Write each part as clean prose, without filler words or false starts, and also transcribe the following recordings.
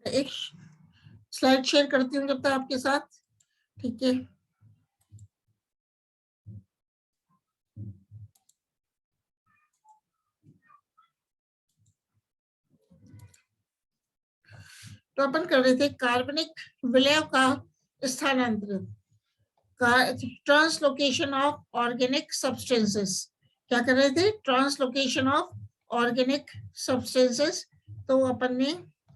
एक slide share करती हूँ जब तक आपके साथ, ठीक है। तो अपन कर रहे थे कार्बनिक विलय का स्थानांतरण, ट्रांसलोकेशन ऑफ ऑर्गेनिक सब्सटेंसेस। क्या कर रहे थे? Translocation of organic substances. तो अपन ने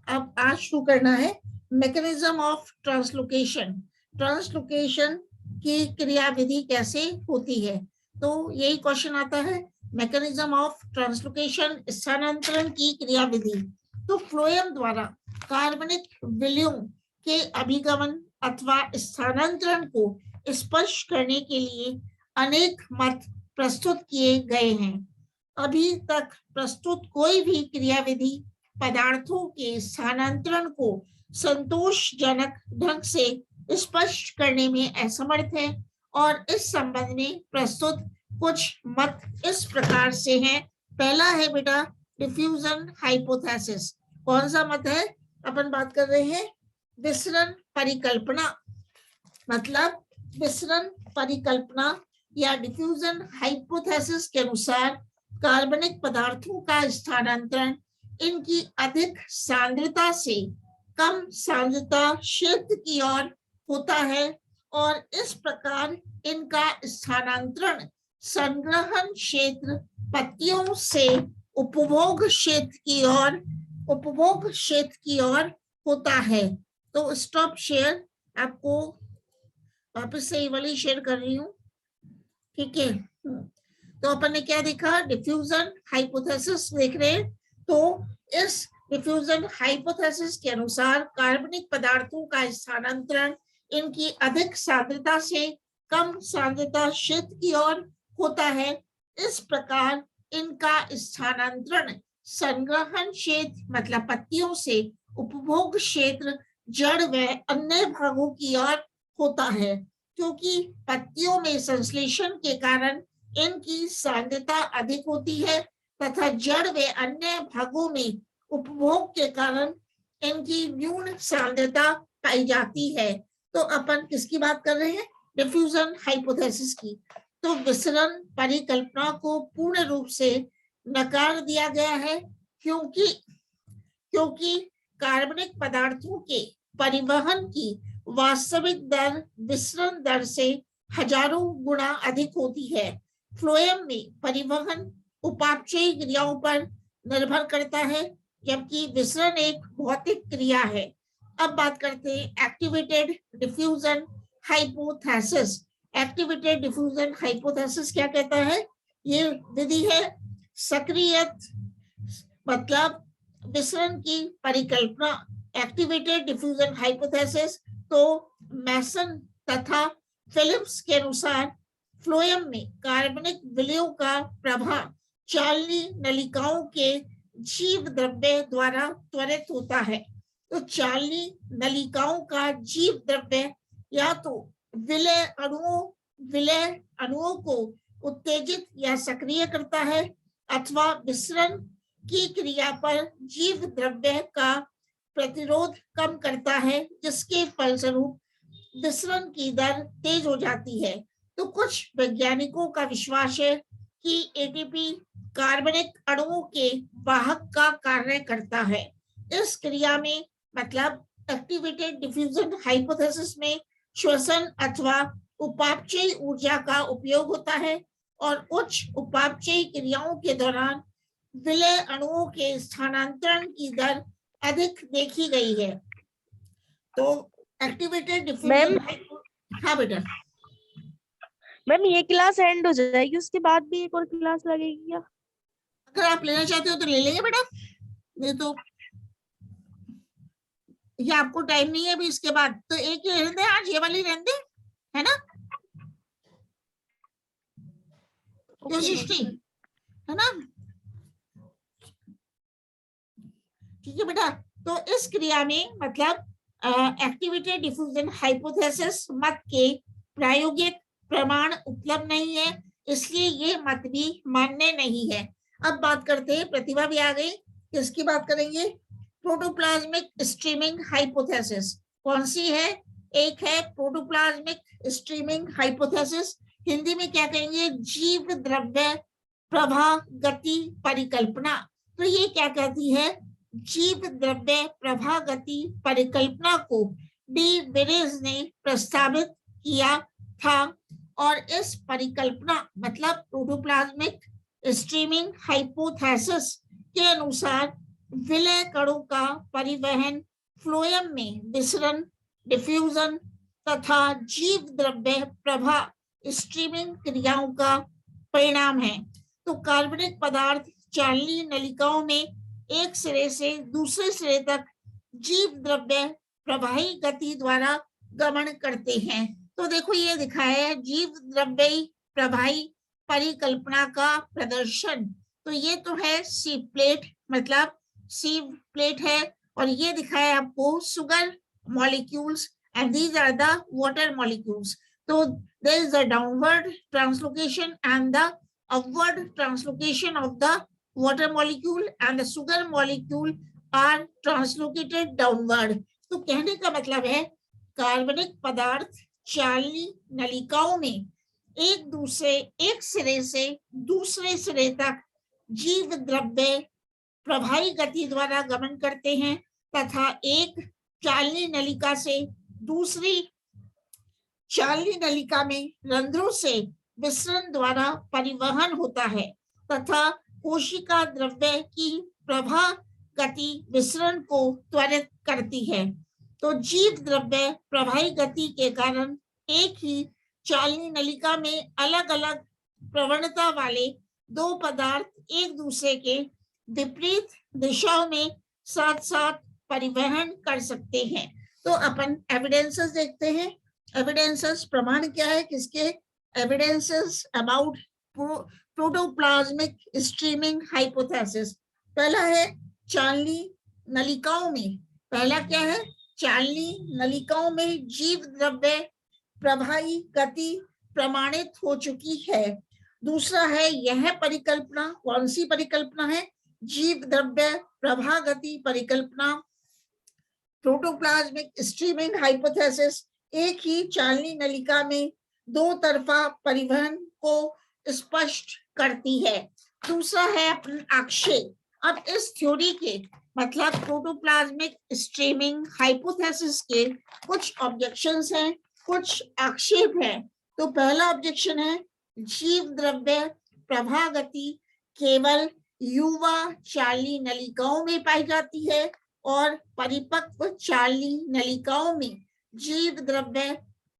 अब आज शुरू करना है मैकेनिज्म ऑफ ट्रांसलोकेशन। ट्रांसलोकेशन की क्रियाविधि कैसे होती है, तो यही क्वेश्चन आता है, मैकेनिज्म ऑफ ट्रांसलोकेशन, स्थानांतरण की क्रियाविधि। तो फ्लोएम द्वारा कार्बनिक विलयों के अभिगमन अथवा स्थानांतरण को स्पष्ट करने के लिए अनेक मत प्रस्तुत किए गए हैं। अभी तक प्रस्तुत कोई भी क्रियाविधि पदार्थों के स्थानांतरण को संतोषजनक ढंग से स्पष्ट करने में असमर्थ है, और इस संबंध में प्रस्तुत कुछ मत इस प्रकार से हैं। पहला है बेटा डिफ्यूजन हाइपोथेसिस। कौन सा मत है? अपन बात कर रहे हैं विसरण परिकल्पना, मतलब विसरण परिकल्पना या डिफ्यूजन हाइपोथेसिस के अनुसार कार्बनिक पदार्थों का स्थानांतरण इनकी अधिक सांद्रता से कम सांद्रता क्षेत्र की ओर होता है, और इस प्रकार इनका स्थानांतरण संग्रहण क्षेत्र पत्तियों से उपभोग क्षेत्र की ओर होता है। तो स्टॉप शेयर, आपको वापस से ये वाली शेयर कर रही हूँ, ठीक है। तो अपन ने क्या देखा? डिफ्यूजन हाइपोथेसिस देख रहे हैं। तो इस डिफ्यूजन हाइपोथेसिस के अनुसार कार्बनिक पदार्थों का स्थानांतरण इनकी अधिक सांद्रता से कम सांद्रता क्षेत्र की ओर होता है। इस प्रकार इनका स्थानांतरण संग्रहण क्षेत्र मतलब पत्तियों से उपभोग क्षेत्र जड़ व अन्य भागों की ओर होता है, क्योंकि पत्तियों में संश्लेषण के कारण इनकी सांद्रता अधिक होती है तथा जड़ व अन्य भागों में उपभोग के कारण इनकी न्यून सांद्रता पाई जाती है। तो अपन किसकी बात कर रहे हैं? डिफ्यूजन हाइपोथेसिस की। तो विसरण परिकल्पना को पूर्ण रूप से नकार दिया गया है, क्योंकि कार्बनिक पदार्थों के परिवहन की वास्तविक दर विसरण दर से हजारों गुना अधिक होती है। फ्लोएम में परिवहन उपापचयी क्रियाओं पर निर्भर करता है, जबकि विसरण एक भौतिक क्रिया है। अब बात करते हैं activated diffusion hypothesis. Activated diffusion hypothesis क्या कहता है? ये विधि है सक्रिय मतलब विसरण की परिकल्पना, एक्टिवेटेड डिफ्यूजन हाइपोथेसिस। तो मैसन तथा फिलिप्स के अनुसार फ्लोएम में कार्बनिक विलयों का प्रभाव चालनी नलिकाओं के जीव द्रव्य द्वारा त्वरित होता है। तो चालनी नलिकाओं का जीव द्रव्य या तो विलय अणुओं को उत्तेजित या सक्रिय करता है, अथवा विसरण की क्रिया पर जीव द्रव्य का प्रतिरोध कम करता है, जिसके फलस्वरूप विसरण की दर तेज हो जाती है। तो कुछ वैज्ञानिकों का विश्वास है कि एटीपी कार्बनिक अणुओं के वाहक का कार्य करता है। इस क्रिया में मतलब एक्टिवेटेड डिफ्यूजन हाइपोथेसिस में श्वसन अथवा उपापचयी ऊर्जा का उपयोग होता है, और उच्च उपापचयी क्रियाओं के दौरान विलय अणुओं के स्थानांतरण की दर अधिक देखी गई है। तो एक्टिवेटेड डिफ्यूजन, हाँ बेटा। मैम ये क्लास एंड हो जाएगी, उसके बाद भी एक और क्लास लगेगी क्या? अगर आप लेना चाहते हो तो ले लेंगे बेटा, नहीं तो ये आपको टाइम नहीं है अभी इसके बाद, तो एक ही रहने, आज ये वाली रहने, है ना? है ना? ठीक है बेटा। तो इस क्रिया में मतलब एक्टिवेटेड डिफ्यूजन हाइपोथेसिस मत के प्रायोगिक प्रमाण उपलब्ध नहीं है, इसलिए ये मत भी मान्य नहीं है। अब बात करते हैं, प्रतिभा भी आ गई, किसकी बात करेंगे? प्रोटोप्लाज्मिक स्ट्रीमिंग हाइपोथेसिस कौन सी है? एक है प्रोटोप्लाज्मिक स्ट्रीमिंग हाइपोथेसिस, हिंदी में क्या कहेंगे? जीव द्रव्य प्रवाह गति परिकल्पना। तो ये क्या कहती है? जीव द्रव्य प्रवाह गति परिकल्पना को डी विरेज ने प्रस्तावित किया था और इस परिकल्पना मतलब प्रोटोप्लाज्मिक स्ट्रीमिंग हाइपोथेसिस के अनुसार विलय कणों का परिवहन फ्लोएम में विसरण डिफ्यूजन तथा जीव द्रव्य प्रवाह स्ट्रीमिंग क्रियाओं का परिणाम है। तो कार्बनिक पदार्थ चालनी नलिकाओं में एक सिरे से दूसरे सिरे तक जीव द्रव्य प्रवाही गति द्वारा गमन करते हैं। तो देखो ये दिखाया है जीव द्रव्य प्रवाही परिकल्पना का प्रदर्शन। तो ये तो है सी प्लेट, मतलब सी प्लेट है, और ये दिखाया आपको sugar molecules and these are the water molecules. So there is a downward translocation and the upward translocation of the water molecule and the sugar molecule are translocated downward. तो कहने का मतलब है कार्बनिक पदार्थ चालनी नलिकाओं में एक सिरे से दूसरे सिरे तक जीव द्रव्य प्रवाही गति द्वारा गमन करते हैं तथा एक चालनी नलिका से दूसरी चालनी नलिका में रंध्रों से विसरण द्वारा परिवहन होता है तथा कोशिका द्रव्य की प्रवाह गति विसरण को त्वरित करती है। तो जीव द्रव्य प्रवाही गति के कारण एक ही चालनी नलिका में अलग अलग प्रवणता वाले दो पदार्थ एक दूसरे के विपरीत दिशाओं में साथ साथ परिवहन कर सकते हैं। तो अपन एविडेंसेस देखते हैं। एविडेंसेस प्रमाण क्या है किसके? Evidences about protoplasmic streaming hypothesis. पहला है चालनी नलिकाओं में, पहला क्या है? चालनी नलिकाओं में जीव द्रव्य प्रवाही गति प्रमाणित हो चुकी है। दूसरा है यह परिकल्पना, कौन सी परिकल्पना है? जीव द्रव्य प्रवाह गति परिकल्पना प्रोटोप्लाज्मिक स्ट्रीमिंग हाइपोथेसिस एक ही चालनी नलिका में दो तरफा परिवहन को स्पष्ट करती है। दूसरा है आक्षेप। अब इस थ्योरी के मतलब प्रोटोप्लाज्मिक स्ट्रीमिंग हाइपोथेसिस के कुछ ऑब्जेक्शंस हैं, कुछ आक्षेप हैं। तो पहला ऑब्जेक्शन है जीव द्रव्य प्रवाह गति केवल युवा चालनी नलिकाओं में पाई जाती है और परिपक्व चालनी नलिकाओं में जीव द्रव्य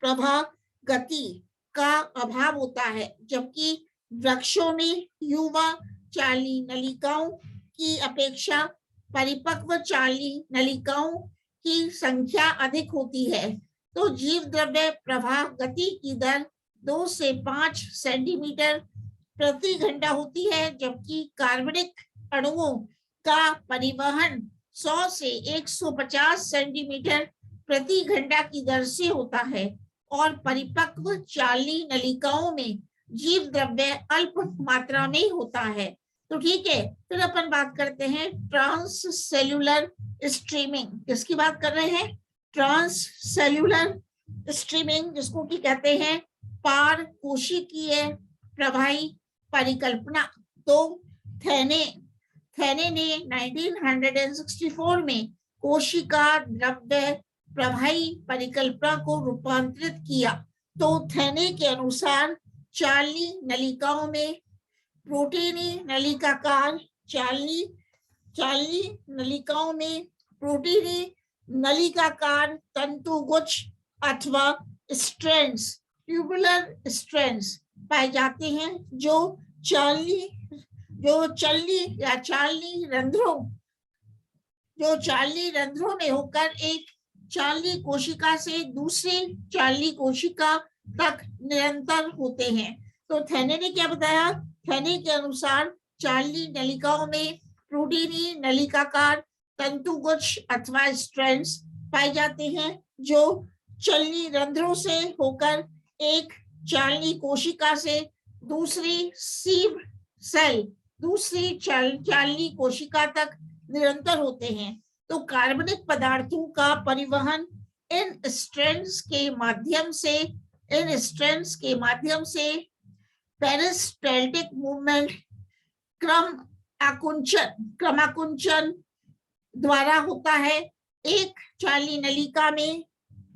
प्रवाह गति का अभाव होता है, जबकि वृक्षों में युवा चालनी नलिकाओं की अपेक्षा परिपक्व चालनी नलिकाओं की संख्या अधिक होती है। तो जीव द्रव्य प्रवाह गति की दर 2 से 5 सेंटीमीटर प्रति घंटा होती है, जबकि कार्बनिक अणुओं का परिवहन 100 से 150 सेंटीमीटर प्रति घंटा की दर से होता है और परिपक्व चालनी नलिकाओं में जीव द्रव्य अल्प मात्रा में होता है। तो ठीक है, फिर अपन बात करते हैं ट्रांस सेल्यूलर स्ट्रीमिंग। किसकी बात कर रहे हैं? ट्रांस सेल्यूलर स्ट्रीमिंग, जिसको की कहते हैं पार कोशिकीय प्रवाही परिकल्पना। तो थेने ने 1964 में कोशिका द्रव्य प्रवाही परिकल्पना को रूपांतरित किया। तो थेने के अनुसार चालनी नलिकाओं में प्रोटीनी नलिकाकार चालनी नलिकाओं में प्रोटीनी नलिकाकार तंतुगुच्छ अथवा स्ट्रैंड्स, ट्यूबुलर स्ट्रैंड्स पाए जाते हैं जो चालनी रंध्रों में होकर एक चालनी कोशिका से दूसरी चालनी कोशिका तक निरंतर होते हैं। तो थेने ने क्या बताया? थेने के अनुसार चालनी नलिकाओं में प्रोटीनी नलिकाकार तंतुगुच्छ अथवा स्ट्रैंड्स पाए जाते हैं जो चालनी रंध्रों से होकर एक चालनी कोशिका से दूसरी सीव सेल, दूसरी चालनी कोशिका तक निरंतर होते हैं। तो कार्बनिक पदार्थों का परिवहन इन स्ट्रैंड्स के माध्यम से पेरिस्टाल्टिक मूवमेंट क्रमाकुंचन द्वारा होता है। एक चालनी नलिका में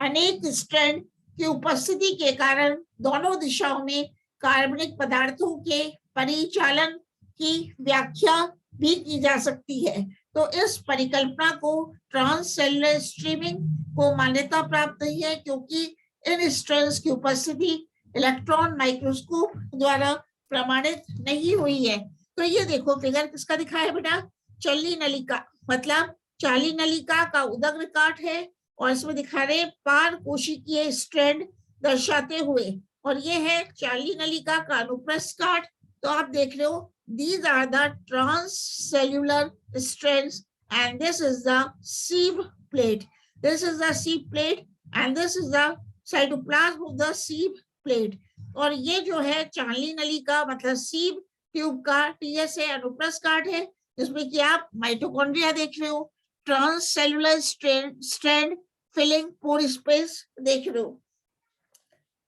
अनेक स्ट्रैंड की उपस्थिति के कारण दोनों दिशाओं में कार्बनिक पदार्थों के परिचालन की व्याख्या भी की जा सकती है। तो इस परिकल्पना को ट्रांससेलुलर स्ट्रीमिंग को मान्यता प्राप्त नहीं है, क्योंकि इन स्ट्रैंड्स की उपस्थिति इलेक्ट्रॉन माइक्रोस्कोप द्वारा प्रमाणित नहीं हुई है। तो ये देखो फिगर किसका दिखा है बेटा, चालनी नलिका, मतलब चालनी नलिका का उदग्र काट है और इसमें दिखा रहे पार कोशिकीय स्ट्रैंड दर्शाते हुए, और ये है चालनी नलिका का अनुप्रस्थ काट। तो आप देख रहे हो these are the transcellular strands and this is the sieve plate. This is the sieve plate and this is the cytoplasm of the sieve plate. और ये जो है चालनी नलिका मतलब sieve ट्यूब का टीएस है, अनुप्रस्थ काट है, जिसमें कि आप माइटोकॉन्ड्रिया देख रहे हो, ट्रांससेलुलर स्ट्रैंड फिलिंग पोर स्पेस देख रहे हो।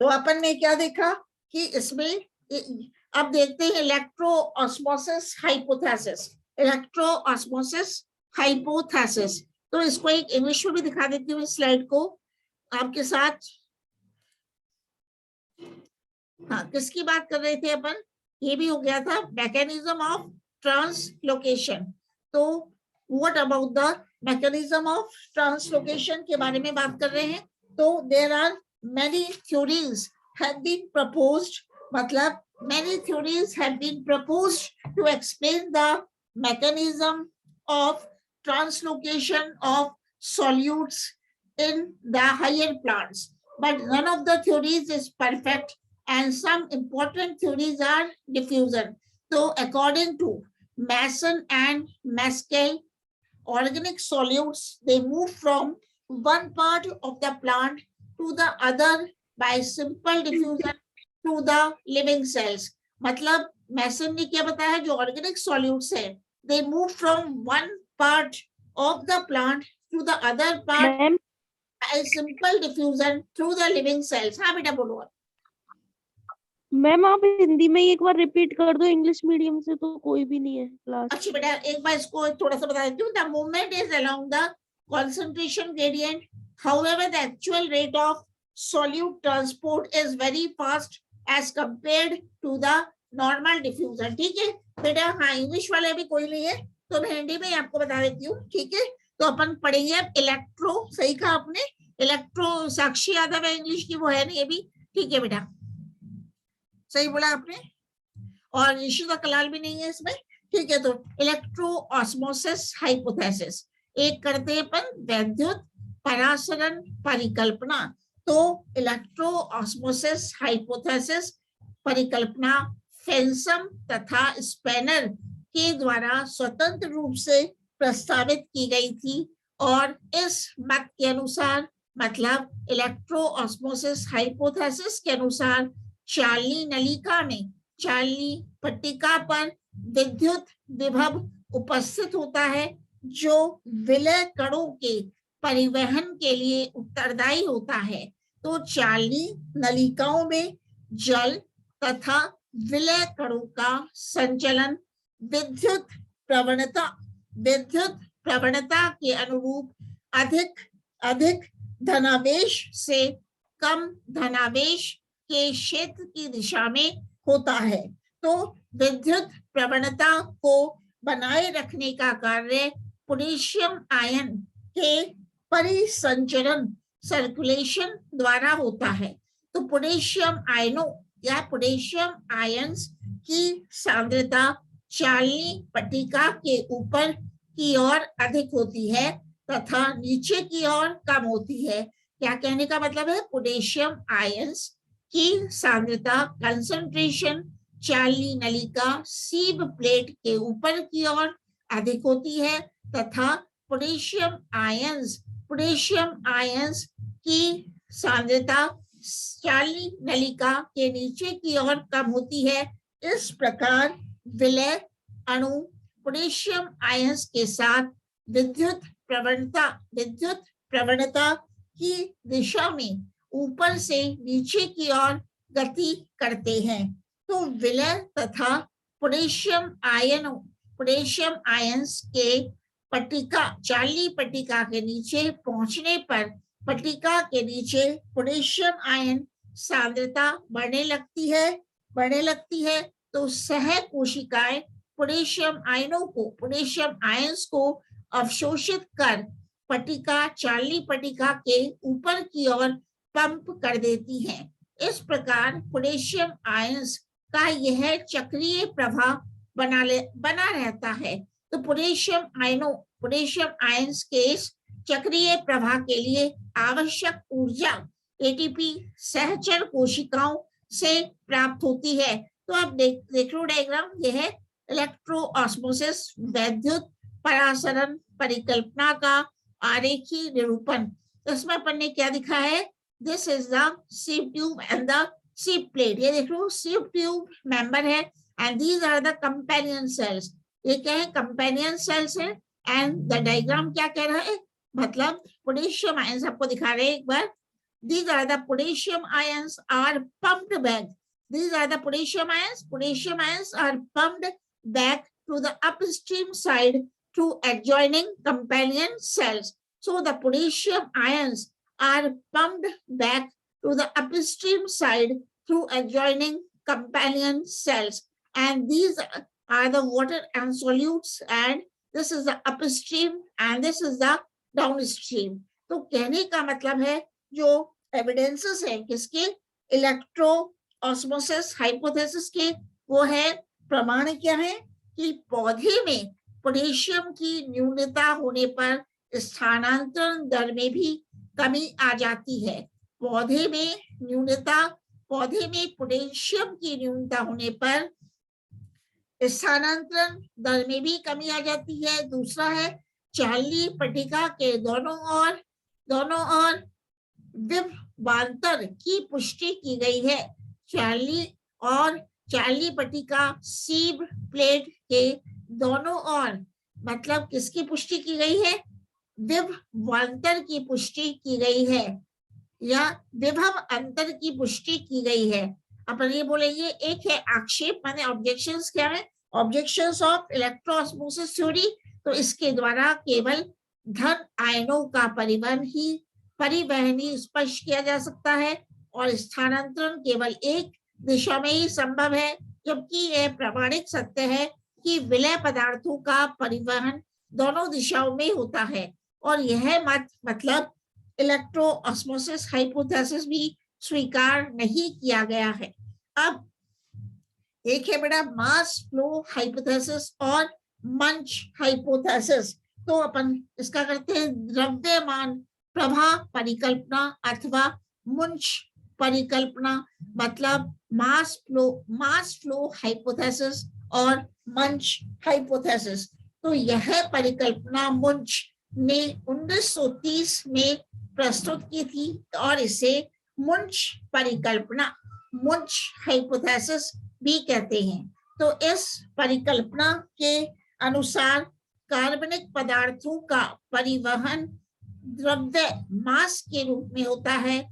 तो अपन ने क्या देखा कि इसमें अब देखते हैं इलेक्ट्रोऑस्मोसिस हाइपोथेसिस। तो इसको एक इंग्लिश में भी दिखा देती हूँ स्लाइड को आपके साथ। हाँ, किसकी बात कर रहे थे अपन, ये भी हो गया था मैकेनिज्म ऑफ ट्रांसलोकेशन। तो what about the mechanism of translocation के बारे में बात कर रहे हैं। तो there are many theories have been proposed, मतलब many theories have been proposed to explain the mechanism of translocation of solutes in the higher plants, but none of the theories is perfect and some important theories are diffusion. So according to Mason and Maskell, organic solutes, they move from one part of the plant to the other by simple diffusion to the living cells. मतलब मैसन ने क्या बताया, जो organic solutes है they move from one part of the plant to the other part by simple diffusion through the living cells. हाँ बेटा बोलो। Ma'am आप हिंदी में एक बार रिपीट कर दो, इंग्लिश मीडियम से तो कोई भी नहीं है क्लास। अच्छा बेटा एक बार इसको थोड़ा सा बता देती हूँ। The movement is along the concentration gradient. However, the actual rate of solute transport is very fast as compared to the normal diffusion. ठीक है बेटा, हाँ इंग्लिश वाले भी कोई नहीं है तो मैं हिंदी में आपको बता देती हूँ। ठीक है, तो अपन पढ़ेंगे अब इलेक्ट्रो, सही कहा आपने, इलेक्ट्रो साक्षी यादव है इंग्लिश की, वो है नहीं अभी। ठीक है बेटा, सही बोला आपने, और ऋषिता कलाल भी नहीं है इसमें। ठीक है, तो इलेक्ट्रो ऑस्मोसिस हाइपोथेसिस एक करते हैं अपन वैद्युत परासरण परिकल्पना। तो इलेक्ट्रो ऑस्मोसिस हाइपोथेसिस परिकल्पना फेंसम तथा स्पेनर के द्वारा स्वतंत्र रूप से प्रस्तावित की गई थी, और इस मत के अनुसार मतलब इलेक्ट्रो ऑस्मोसिस हाइपोथेसिस के अनुसार चालनी नलिका में चालनी पट्टिका पर विद्युत विभव उपस्थित होता है जो विलय कणों के परिवहन के लिए उत्तरदायी होता है। तो चालनी नलिकाओं में जल तथा विलय कणों का संचलन विद्युत प्रवणता के अनुरूप अधिक धनावेश से कम धनावेश के क्षेत्र की दिशा में होता है। तो विद्युत प्रवणता को बनाए रखने का कार्य पोटेशियम आयन के परिसंचरण सर्कुलेशन द्वारा होता है। तो पोटेशियम आयनों या पोटेशियम आयंस की सांद्रता चालनी पट्टिका के ऊपर की ओर अधिक होती है तथा नीचे की ओर कम होती है। क्या कहने का मतलब है, पोटेशियम आयंस की सांद्रता कंसंट्रेशन चालनी नलिका सीब प्लेट के ऊपर की ओर अधिक होती है तथा पोटेशियम आयंस की सांद्रता चालनी नलिका के नीचे की ओर कम होती है। इस प्रकार विलय अणु पोटेशियम आयंस के साथ विद्युत विद्युत प्रवणता की दिशा में ऊपर से नीचे की ओर गति करते हैं। तो विलय तथा पोटेशियम आयंस के पट्टिका चार्ली पट्टिका के नीचे पहुंचने पर पट्टिका के नीचे पोटेशियम आयन सांद्रता बढ़ने लगती है। तो सह कोशिकाएं पोटेशियम आयंस को अवशोषित कर पट्टिका चार्ली पट्टिका के ऊपर की ओर पंप कर देती हैं। इस प्रकार पोटेशियम आयंस का यह चक्रीय प्रवाह बना रहता है। तो पोटेशियम आयंस के इस चक्रीय प्रवाह के लिए आवश्यक ऊर्जा एटीपी सहचर कोशिकाओं से प्राप्त होती है। तो आप देख लो डायग्राम, यह है इलेक्ट्रोऑस्मोसिस वैद्युत परासरण परिकल्पना का आरेखीय निरूपण। इसमें अपन ने क्या दिखा है, this is the sieve tube and the sieve plate. ये देख लो सीव ट्यूब मेंबर है and these are the companion cells. ये क्या है, कंपेनियन सेल्स है। एंड द डायग्राम क्या कह रहा है, मतलब पोटेशियम आयंस आपको दिखा रहे हैं एक बार। These are the potassium ions are pumped back. These are the potassium ions. Potassium ions are pumped back to the upstream side through adjoining companion cells. So the potassium ions are pumped back to the upstream side through adjoining companion cells. And these are the water and solutes, and this is the upstream and this is the downstream. तो कहने का मतलब है जो evidences है किसके, electro osmosis hypothesis के, वो है प्रमाण क्या है कि पौधे में पोटेशियम की न्यूनता होने पर स्थानांतरण दर में भी कमी आ जाती है। पौधे में पोटेशियम की न्यूनता होने पर स्थानांतरण दर में भी कमी आ जाती है। दूसरा है चार्ली पट्टिका के दोनों ओर विभवांतर की पुष्टि की गई है। चार्ली पट्टिका सीव प्लेट के दोनों ओर, मतलब किसकी पुष्टि की गई है, विभवांतर की पुष्टि की गई है या विभव अंतर की पुष्टि की गई है। अपन ये बोलेंगे, एक है आक्षेप माने ऑब्जेक्शंस। क्या है, ऑब्जेक्शंस ऑफ इलेक्ट्रोऑस्मोसिस थ्योरी। तो इसके द्वारा केवल धन आयनों का परिवहन ही स्पष्ट किया जा सकता है और स्थानांतरण केवल एक दिशा में ही संभव है, जबकि यह प्रामाणिक सत्य है कि विलय पदार्थों का परिवहन दोनों दिशाओं में होता है। और यह मतलब इलेक्ट्रोऑस्मोसिस हाइपोथेसिस भी स्वीकार नहीं किया गया है। अब एक है बेटा मास फ्लो हाइपोथेसिस और मंच हाइपोथेसिस। तो अपन इसका करते हैं द्रव्यमान प्रवाह परिकल्पना अथवा मुंच परिकल्पना, मतलब मास फ्लो हाइपोथेसिस और मंच हाइपोथेसिस। तो यह परिकल्पना मुंच ने 1930 में प्रस्तुत की थी और इसे मुंच हाइपोथेसिस भी कहते हैं। तो इस परिकल्पना के अनुसार कार्बनिक पदार्थों का परिवहन द्रव्य मास के रूप में होता है।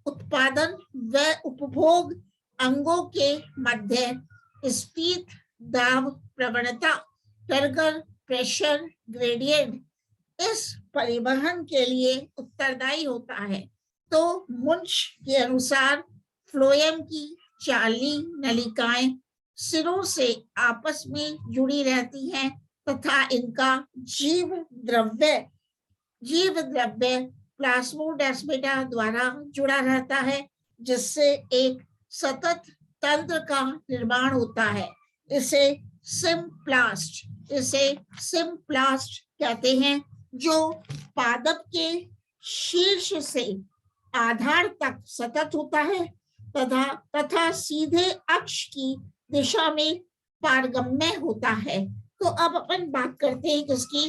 उत्पादन व उपभोग अंगों के मध्य स्फीत दाब प्रवणता टर्गर प्रेशर ग्रेडियंट इस परिवहन के लिए उत्तरदायी होता है। तो मुंच के अनुसार फ्लोएम की चार्ली नलिकाएं सिरों से आपस में जुड़ी रहती हैं तथा इनका जीव द्रव्य प्लाज्मोडेस्माटा द्वारा जुड़ा रहता है, जिससे एक सतत तंत्र का निर्माण होता है। इसे सिम्प्लास्ट कहते हैं, जो पादप के शीर्ष से आधार तक सतत होता है तथा सीधे अक्ष की दिशा में पारगम्य होता है। तो अब अपन बात करते हैं किसकी,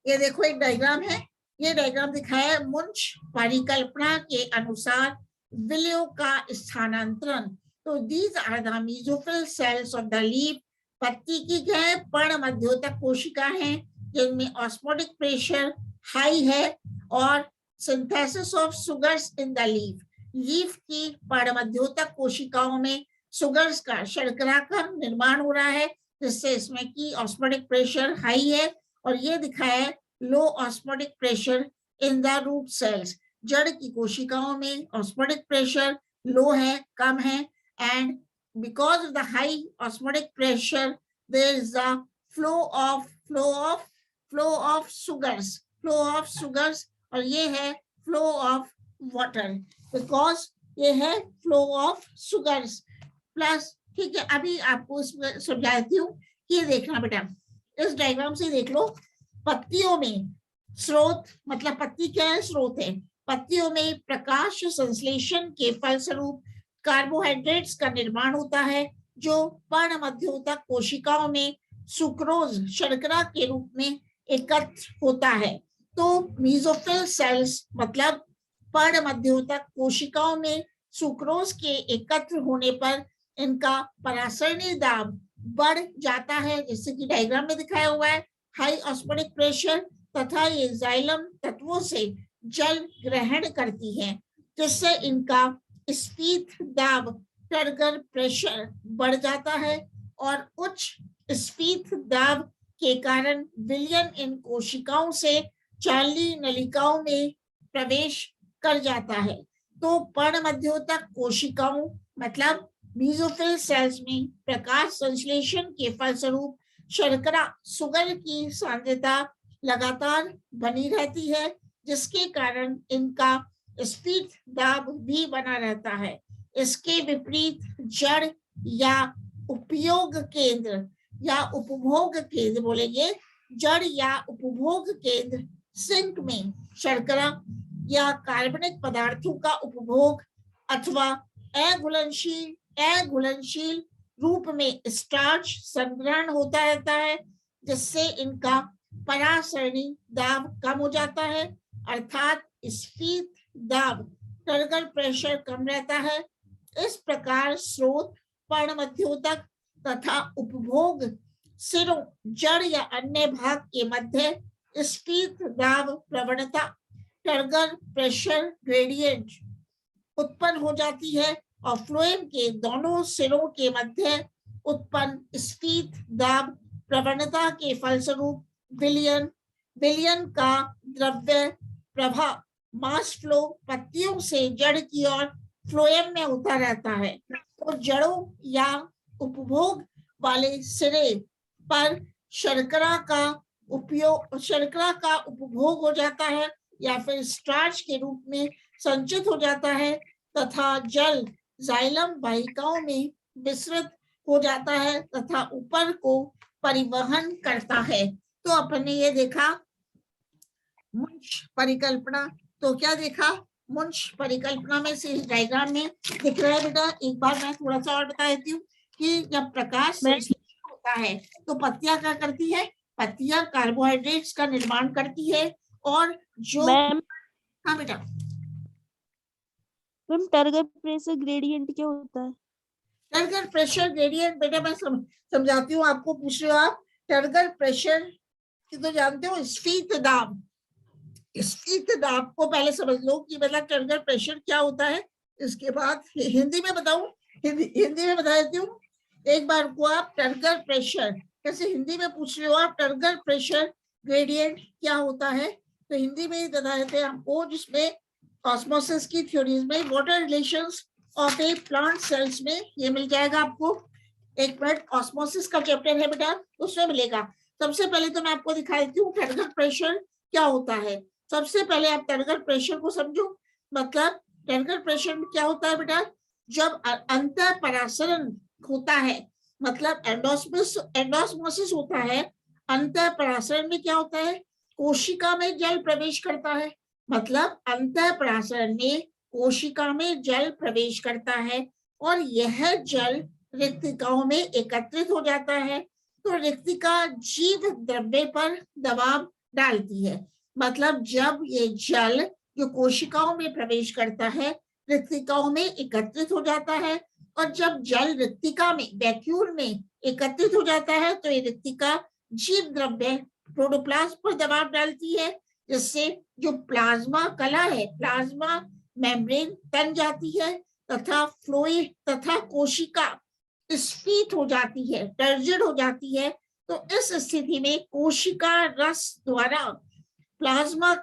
ये देखो एक डायग्राम है, ये डायग्राम दिखाया है मुंच परिकल्पना के अनुसार विलयों का स्थानांतरण। तो these are the mesophyll cells of the leaf. पत्ती की क्या है, पर्ण मध्योतक कोशिका है। जिनमें ऑस्मोटिक प्रेशर हाई है और synthesis of sugars in the leaf की पर्णमध्योतक कोशिकाओं में सुगर्स का, शर्करा का निर्माण हो रहा है, जिससे इसमें की ऑस्मोटिक प्रेशर हाई है। और ये दिखाया है low osmotic pressure in the root cells, जड़ की कोशिकाओं में ऑस्मोटिक प्रेशर लो है, कम है। And because of the high osmotic pressure there is a flow of sugars और ये है flow of water because ये है flow of sugars plus। ठीक है, अभी आपको इसमें समझाती हूँ कि ये देखना बेटा, इस डायग्राम से देख लो, पत्तियों में स्रोत, मतलब पत्ती क्या है, स्रोत है। पत्तियों में प्रकाश संश्लेषण के फलस्वरूप कार्बोहाइड्रेट्स का निर्माण होता है, जो पर्णमध्योतक कोशिकाओं में सुक्रोज, शर्करा के रूप में एकत्र होता है। तो मीसोफिल सेल्स मतलब पर्णमध्योतक कोशिकाओं में सुक्रोज के एकत्र होने पर इनका परासरणी दाब बढ़ जाता है, जैसे कि डायग्राम में दिखाया हुआ है, हाई ऑस्मोटिक प्रेशर, तथा ये जाइलम तत्वों से जल ग्रहण करती हैं, जिससे इनका स्फीत दाब, टर्गर प्रेशर बढ़ जाता है और उच्च स्फीत दाब के कारण विलयन इन कोशिकाओं से चालनी नलिकाओं में प्रवेश कर जाता है। तो पर्णमध्योतक कोशिकाओं मतलब मीसोफिल सेल्स में प्रकाश संश्लेषण के फलस्वरूप शर्करा, सुगर की सांद्रता लगातार बनी रहती है, जिसके कारण इनका स्फीत दाब भी बना रहता है। इसके विपरीत जड़ या उपयोग केंद्र या उपभोग केंद्र बोलेंगे, जड़ या उपभोग केंद्र सिंक में शर्करा या कार्बनिक पदार्थों का उपभोग अथवा अघुलनशील रूप में स्टार्च संग्रहण होता रहता है, जिससे इनका परासरणी दाब कम हो जाता है, अर्थात स्फीत दाब, टर्गर प्रेशर कम रहता है। इस प्रकार स्रोत, पर्णमध्योतक तथा उपभोग सिरों, जड़ या अन्य भाग के मध्य स्फीत दाब प्रवणता, टर्गर प्रेशर ग्रेडियंट उत्पन्न हो जाती है और फ्लोएम के दोनों सिरों के मध्य उत्पन्न स्फीत दाब प्रवणता के फलस्वरूप विलयन का द्रव्य प्रवाह, मास फ्लो पत्तियों से जड़ की ओर फ्लोएम में होता रहता है। तो जड़ों या उपभोग वाले सिरे पर शर्करा का उपभोग हो जाता है या फिर स्टार्च के रूप में संचित हो जाता है, तथा जल जाइलम वाहिकाओं में विस्तृत हो जाता है तथा ऊपर को परिवहन करता है। तो अपन ने ये देखा मुंश परिकल्पना। तो क्या देखा, मुंश परिकल्पना में से इस डायग्राम में दिख रहा है बेटा, एक बार मैं थोड़ा सा और बता देती हूँ कि जब प्रकाश संश्लेषण होता है तो पत्तियां क्या करती है, पत्तियां कार्बोहाइड्रेट्स का निर्माण करती है। और जो हाँ बेटा, मैम टर्गर प्रेशर ग्रेडियंट क्या होता है? टर्गर प्रेशर ग्रेडियंट बेटा मैं समझाती हूँ आपको, पूछ रहे हो आप। टर्गर प्रेशर की तो जानते हो, स्फीत दाब, स्फीत दाब को पहले समझ लो कि मतलब टर्गर प्रेशर क्या होता है। इसके बाद हिंदी में बताऊं, हिंदी में बता देती हूँ एक बार को। आप टर्गर प्रेशर कैसे हिंदी में पूछ रहे हो आप, टर्गर प्रेशर ग्रेडियंट क्या होता है, तो हिंदी में ही बता देते हैं आपको, जिसमें ऑस्मोसिस की थ्योरीज में water relations of A plant cells में ये मिल जाएगा आपको। एक मिनट, ऑस्मोसिस का चैप्टर है बेटा, उसमें मिलेगा। सबसे पहले तो मैं आपको दिखा देती हूँ टर्गर प्रेशर क्या होता है। सबसे पहले आप टर्गर प्रेशर को समझो। मतलब टर्गर प्रेशर में क्या होता है बेटा, जब अंतः परासरण होता है, मतलब एंडोस्मोसिस होता है, अंतः परासरण में क्या होता है, कोशिका में जल प्रवेश करता है। मतलब अंतः परासरण में कोशिका में जल प्रवेश करता है और यह जल रिक्तिकाओं में एकत्रित हो जाता है। तो रिक्तिका जीव द्रव्य पर दबाव डालती है। मतलब जब ये जल जो कोशिकाओं में प्रवेश करता है, रिक्तिकाओं में एकत्रित हो जाता है, और जब जल रिक्तिका में वैक्यूल में एकत्रित हो जाता है तो ये रिक्तिका जीव द्रव्य प्रोटोप्लाज्म पर दबाव डालती है, जिससे जो प्लाज्मा कला है, प्लाज्मा मेम्ब्रेन तन जाती है तथा फ्लोएड तथा कोशिका स्फीत हो जाती है, टर्जिड हो जाती है। तो इस स्थिति में कोशिका रस द्वारा प्लाज्मा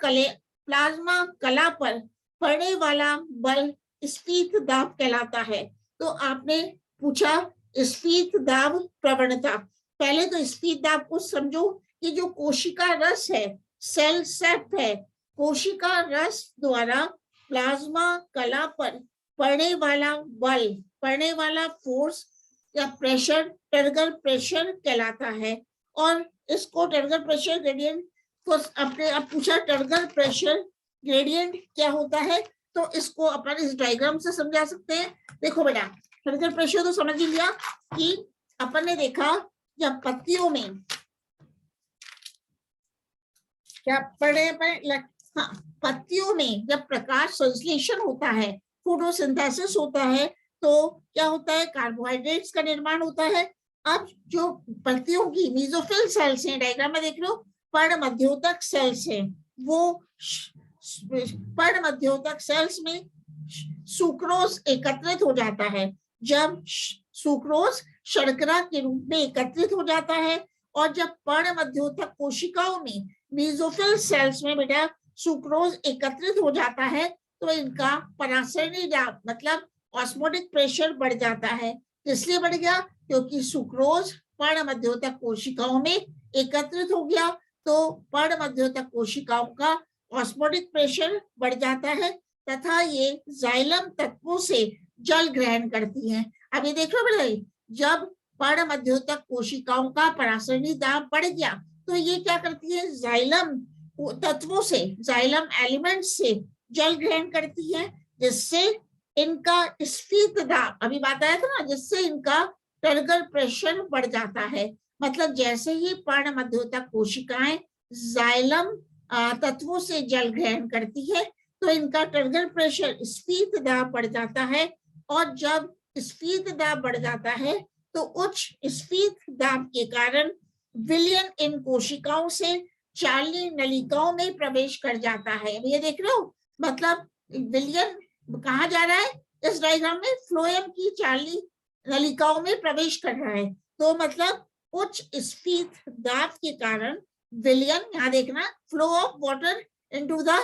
कला पर पड़ने वाला बल स्फीत दाब कहलाता है। तो आपने पूछा स्फीत दाब प्रवणता। पहले तो स्फीत दाब को समझो कि जो कोशिका रस है, सेल सेप है, कोशिका रस द्वारा प्लाज्मा कला पर पड़ने वाला बल, पड़ने वाला फोर्स या प्रेशर टर्गर प्रेशर कहलाता है। और इसको टर्गर प्रेशर ग्रेडियंट को अपने अब पूछा टर्गर प्रेशर ग्रेडियंट क्या होता है, तो इसको अपन इस डायग्राम से समझा सकते हैं। देखो बेटा, टर्गर प्रेशर तो समझ ही लिया कि अपन ने देखा जब पत्तियों में क्या पड़े हाँ, पत्तियों में जब प्रकाश संश्लेषण होता है, फोटोसिंथेसिस होता है, तो क्या होता है, कार्बोहाइड्रेट्स का निर्माण होता है। अब जो पत्तियों की मेसोफिल सेल्स हैं, डायग्राम में देख लो, पर्णमध्योतक सेल्स हैं, वो पर्णमध्योतक सेल्स में सुक्रोज एकत्रित हो जाता है। जब सुक्रोज शर्करा के रूप में एकत्रित हो जाता है और जब पर्णमध्योतक कोशिकाओं में मेसोफिल सेल्स में बेटा सुक्रोज एकत्रित हो जाता है, तो इनका परासरणी दाब मतलब ऑस्मोटिक प्रेशर बढ़ जाता है। इसलिए बढ़ गया क्योंकि सुक्रोज पर्णमध्योतक कोशिकाओं में एकत्रित हो गया, तो पर्णमध्योतक कोशिकाओं का ऑस्मोटिक प्रेशर बढ़ जाता है तथा ये जाइलम तत्वों से जल ग्रहण करती हैं। अब ये देख लो बेटा, जब पर्णमध्योतक कोशिकाओं का परासरणी दाब बढ़ गया तो ये क्या करती है, जाइलम तत्वों से, जाइलम एलिमेंट से जल ग्रहण करती है, जिससे इनका स्फीत दाब, अभी बात आया था ना, जिससे इनका टर्गर प्रेशर बढ़ जाता है। मतलब जैसे ही पर्णमध्योतक कोशिकाएं जाइलम तत्वों से जल ग्रहण करती है तो इनका टर्गर प्रेशर, स्फीत दाब बढ़ जाता है। और जब स्फीत दाब बढ़ जाता है तो उच्च स्फीत दाब के कारण विलयन इन कोशिकाओं से चालनी नलिकाओं में प्रवेश कर जाता है। ये देख रहे हो, मतलब विलयन कहाँ जा रहा है, इस डायग्राम में फ्लोएम की चालनी नलिकाओं में प्रवेश कर रहा है। तो मतलब उच्च स्फीत दाब के कारण विलयन, यहाँ देखना, flow of water into the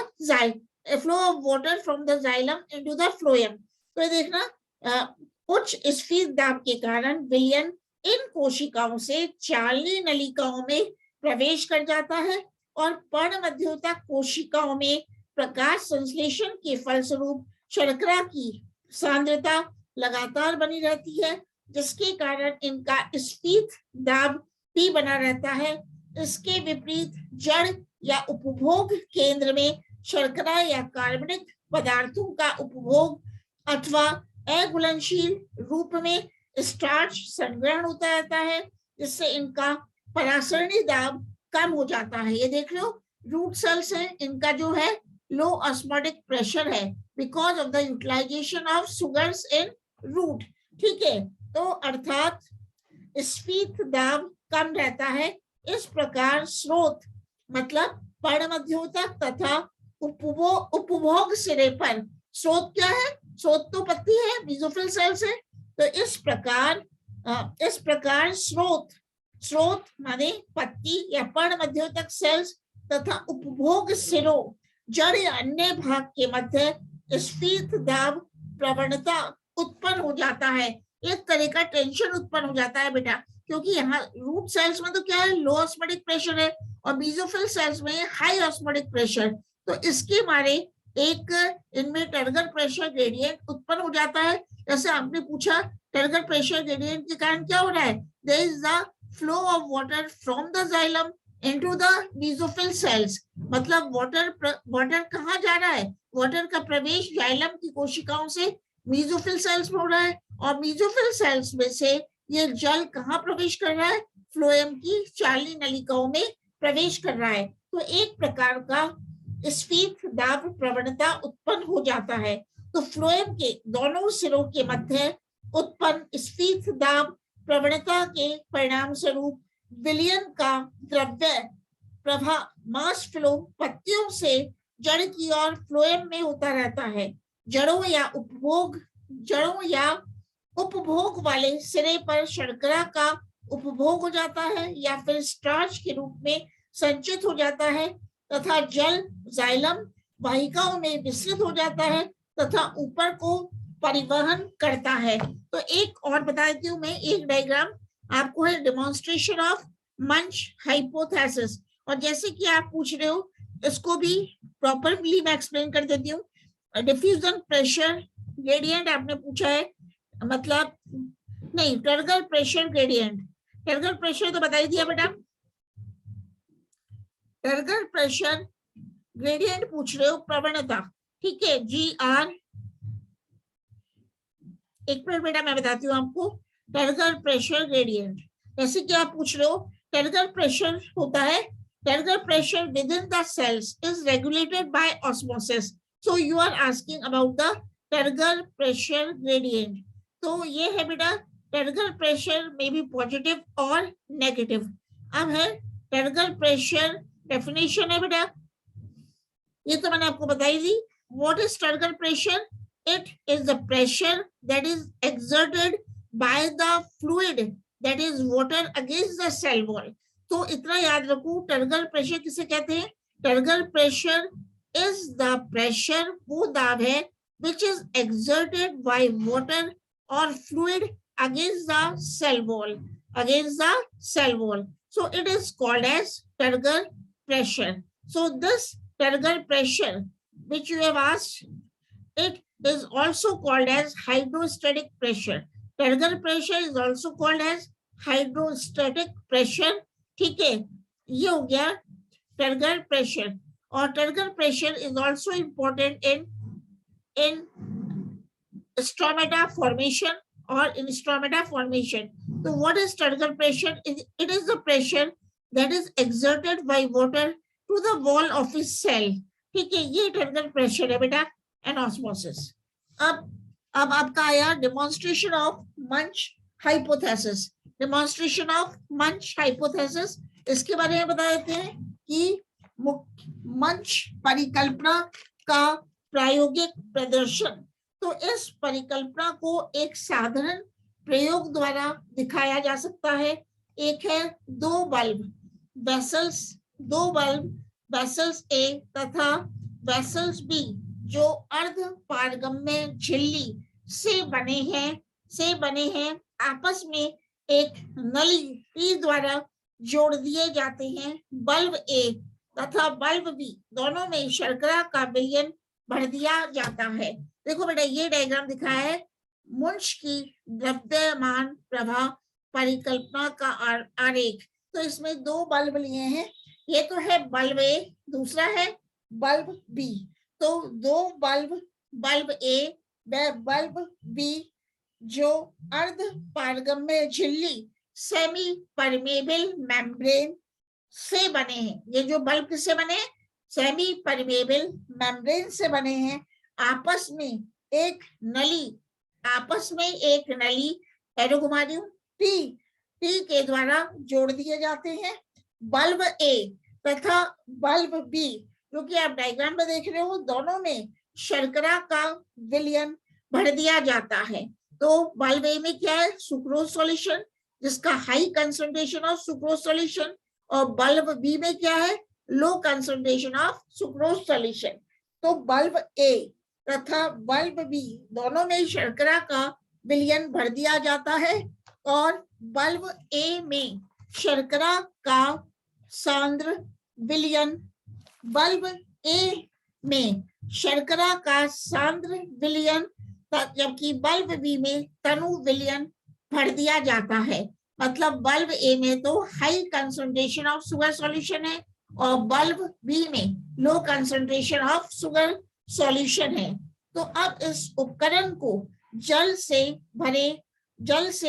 flow of water from the xylem into the phloem. तो ये देखना, उच्च स्फीत दाब के कारण विलयन इन कोशिकाओं से चालनी नलिकाओं में प्रवेश कर जाता है और पर्णमध्योतक कोशिकाओं में प्रकाश संश्लेषण के फलस्वरूप शर्करा की सांद्रता लगातार बनी रहती है, जिसके कारण इनका स्फीत दाब भी बना रहता है। इसके विपरीत जड़ या उपभोग केंद्र में शर्करा या कार्बनिक पदार्थों का उपभोग अथवा अघुलनशील रूप में स्टार्च संग्रहण होता रहता है, जिससे इनका परासरणी दाब कम हो जाता है। ये देख लो, रूट सेल्स हैं, इनका जो है लो ऑस्मोटिक प्रेशर है because of the utilization of sugars in root. ठीक है, तो अर्थात स्फीत दाब कम रहता है। इस प्रकार स्रोत मतलब पर्णमध्योतक तथा उपभोग सिरे पर, स्रोत क्या है, स्रोत तो पत्ती है, मेसोफिल सेल्स है। तो इस प्रकार स्रोत माने पत्ती या पर्णमध्योतक सेल्स तथा उपभोग सिरों, जड़ या अन्य भाग के मध्य स्फीत दाब प्रवणता उत्पन्न हो जाता है। एक तरह का टेंशन उत्पन्न हो जाता है बेटा, क्योंकि यहाँ रूट सेल्स में तो क्या है, लो ऑस्मोटिक प्रेशर है और मेसोफिल सेल्स में हाई ऑस्मोटिक प्रेशर। तो इसके मारे एक इनमें टर्गर प्रेशर ग्रेडियंट उत्पन्न हो जाता है। जैसे आपने पूछा टर्गर प्रेशर ग्रेडियंट के कारण क्या हो रहा है, there is the flow of water from the xylem into the mesophyll cells. मतलब वाटर कहाँ जा रहा है, वाटर का प्रवेश जाइलम की कोशिकाओं से मेसोफिल सेल्स में हो रहा है और मेसोफिल सेल्स में से ये जल कहाँ प्रवेश कर रहा है, फ्लोएम की चालनी नलिकाओं में प्रवेश कर रहा है। तो एक प्रकार का स्फीत दाब प्रवणता उत्पन्न हो जाता है। तो फ्लोएम के दोनों सिरों के मध्य उत्पन्न स्फीत दाब प्रवणता के परिणाम स्वरूप विलयन का द्रव्य प्रवाह मास फ्लो पत्तियों से जड़ की ओर फ्लोएम में होता रहता है। जड़ों या उपभोग वाले सिरे पर शर्करा का उपभोग हो जाता है या फिर स्टार्च के रूप में संचित हो जाता है तथा जल जाइलम वाहिकाओं में विस्तृत हो जाता है तथा ऊपर को परिवहन करता है। तो एक और बता देती हूँ मैं, एक डायग्राम आपको है, डेमोन्स्ट्रेशन ऑफ मंच हाइपोथेसिस। और जैसे कि आप पूछ रहे हो, इसको भी प्रॉपरली मैं एक्सप्लेन कर देती हूँ। डिफ्यूजन प्रेशर ग्रेडियंट आपने पूछा है, मतलब नहीं, turgor pressure gradient. Turgor pressure तो बता ही दिया बेटा। टर्गर प्रेशर ग्रेडियंट पूछ रहे हो, प्रवणता, ठीक है, GR। एक मिनट बेटा, मैं बताती हूँ आपको टर्गर प्रेशर ग्रेडियंट। जैसे कि आप पूछ रहे हो, टर्गर प्रेशर होता है, turgor pressure within the cells is regulated by osmosis. So you are asking about the turgor pressure gradient. तो ये है बेटा, टर्गर प्रेशर में भी पॉजिटिव और नेगेटिव। अब है टर्गर प्रेशर डेफिनेशन है बेटा, ये तो मैंने आपको बताई दी। What is turgor pressure? It is the pressure that is exerted by the fluid that is water against the cell wall. तो इतना याद रखो, टर्गर प्रेशर किसे कहते हैं? Turgor pressure is the pressure, वो दाब है which is exerted by water or fluid against the cell wall, against the cell wall. So it is called as turgor pressure. So this turgor pressure which you have asked, it is also called as hydrostatic pressure. Turgor pressure is also called as hydrostatic pressure. ठीक है, ये हो गया turgor pressure। और turgor pressure is also important in stromata formation or in stromata formation. So what is turgor pressure? It is the pressure that is exerted by water to the wall of a cell. ठीक है, ये turgor pressure है बेटा, and osmosis. अब आपका आया demonstration of Munch hypothesis. Demonstration of Munch hypothesis, इसके बारे में बता देते हैं कि मंच परिकल्पना का प्रायोगिक प्रदर्शन। तो इस परिकल्पना को एक साधारण प्रयोग द्वारा दिखाया जा सकता है। एक है दो बल्ब वेसल्स ए तथा वेसल्स बी जो अर्ध पारगम्य झिल्ली से बने हैं आपस में एक नली टी द्वारा जोड़ दिए जाते हैं। बल्ब ए तथा बल्ब बी दोनों में शर्करा का विलयन भर दिया जाता है। देखो बेटा, ये डायग्राम दिखाया है मुंश की द्रव्यमान प्रवाह परिकल्पना का आरेख। तो इसमें दो बल्ब लिए हैं, ये तो है बल्ब ए, दूसरा है बल्ब बी। तो दो बल्ब ए व बल्ब बी जो अर्ध पारगम्य झिल्ली सेमी परमेबल मेम्ब्रेन से बने हैं। ये जो बल्ब किससे बने हैं? सेमी परमेबल मेम्ब्रेन से बने हैं। आपस में एक नली एरो घुमा दी हूं, टी के द्वारा जोड़ दिए जाते हैं। बल्ब ए तथा बल्ब बी जो कि आप डायग्राम में देख रहे हो, दोनों में शर्करा का विलयन भर दिया जाता है। तो बल्ब ए में क्या है? सुक्रोज सॉल्यूशन, जिसका high concentration of sucrose solution, और बल्ब बी में क्या है? Low concentration of sucrose solution. तो बल्ब ए तथा बल्ब बी दोनों में शर्करा का विलयन भर दिया जाता है और बल्ब ए में शर्करा का सांद्र विलयन जबकि बल्ब बी में तनु विलयन भर दिया जाता है। मतलब बल्ब ए में तो high concentration of sugar solution है और बल्ब बी में low concentration of sugar solution है। तो अब इस उपकरण को जल से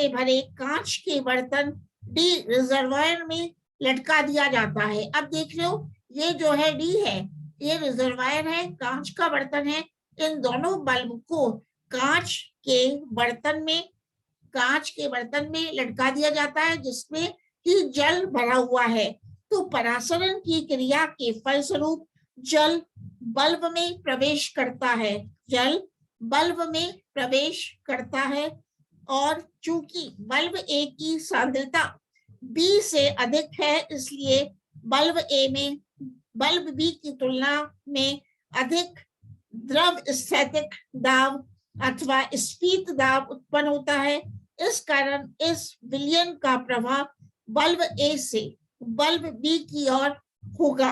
भरे कांच के बर्तन डी रिजर्वायर में लटका दिया जाता है। अब देख रहे हो, ये जो है डी है, ये रिजर्वायर है, कांच का बर्तन है। इन दोनों बल्ब को कांच के बर्तन में लटका दिया जाता है जिसमें कि जल भरा हुआ है। तो परासरण की क्रिया के फलस्वरूप जल बल्ब में प्रवेश करता है, जल बल्ब में प्रवेश करता है, और चूंकि बल्ब ए की सांद्रता बी से अधिक है, इसलिए बल्ब ए में बल्ब बी की तुलना में अधिक द्रव स्थैतिक दाब अथवा स्फीत दाब उत्पन्न होता है। इस कारण इस विलयन का प्रभाव बल्ब ए से बल्ब बी की ओर होगा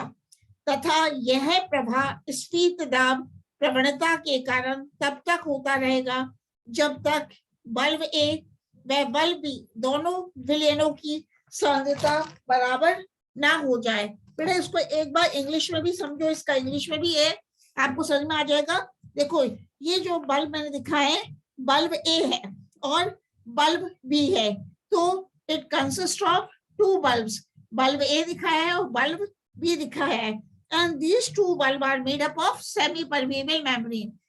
तथा यह प्रभाव स्फीत दाब प्रवणता के कारण तब तक होता रहेगा जब तक बल्ब ए व बल्ब बी दोनों विलयनों की सांद्रता बराबर ना हो जाए। बेटा इसको एक बार इंग्लिश में भी समझो, इसका इंग्लिश में भी है, आपको समझ में आ जाएगा। देखो ये जो बल्ब मैंने दिखाया है, बल्ब ए है और बल्ब बी है, तो it consist of two bulbs, bulb A दिखाया है और बल्ब बी दिखाया है, and these two bulbs are made up of semi permeable membrane।